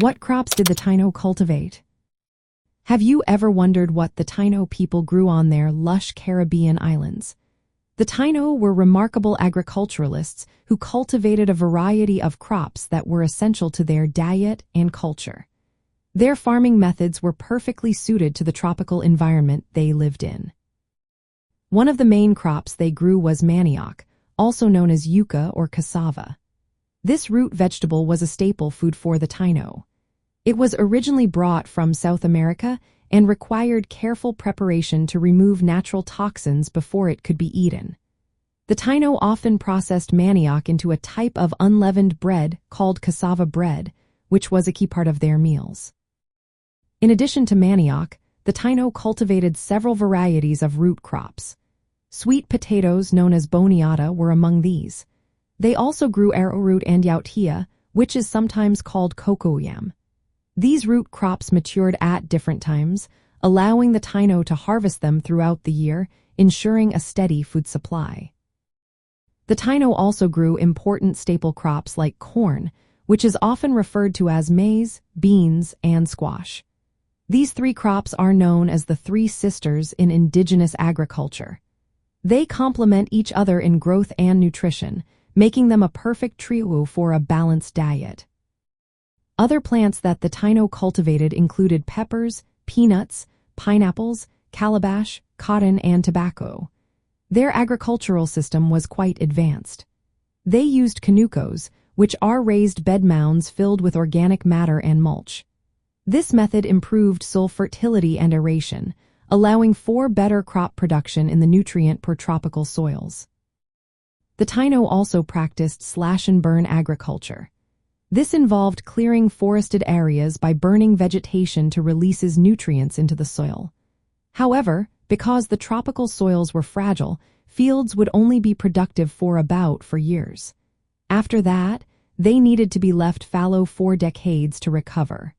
What crops did the Taino cultivate? Have you ever wondered what the Taino people grew on their lush Caribbean islands? The Taino were remarkable agriculturalists who cultivated a variety of crops that were essential to their diet and culture. Their farming methods were perfectly suited to the tropical environment they lived in. One of the main crops they grew was manioc, also known as yucca or cassava. This root vegetable was a staple food for the Taino. It was originally brought from South America and required careful preparation to remove natural toxins before it could be eaten. The Taino often processed manioc into a type of unleavened bread called cassava bread, which was a key part of their meals. In addition to manioc, the Taino cultivated several varieties of root crops. Sweet potatoes known as boniata were among these. They also grew arrowroot and yautía, which is sometimes called cocoyam. These root crops matured at different times, allowing the Taino to harvest them throughout the year, ensuring a steady food supply. The Taino also grew important staple crops like corn, which is often referred to as maize, beans, and squash. These three crops are known as the three sisters in indigenous agriculture. They complement each other in growth and nutrition, making them a perfect trio for a balanced diet. Other plants that the Taino cultivated included peppers, peanuts, pineapples, calabash, cotton, and tobacco. Their agricultural system was quite advanced. They used conucos, which are raised bed mounds filled with organic matter and mulch. This method improved soil fertility and aeration, allowing for better crop production in the nutrient-poor tropical soils. The Taino also practiced slash-and-burn agriculture. This involved clearing forested areas by burning vegetation to release nutrients into the soil. However, because the tropical soils were fragile, fields would only be productive for years. After that, they needed to be left fallow for decades to recover.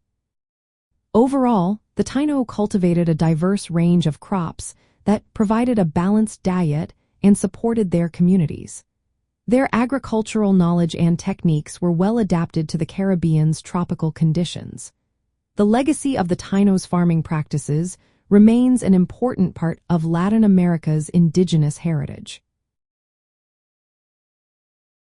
Overall, the Taino cultivated a diverse range of crops that provided a balanced diet and supported their communities. Their agricultural knowledge and techniques were well adapted to the Caribbean's tropical conditions. The legacy of the Taino's farming practices remains an important part of Latin America's indigenous heritage.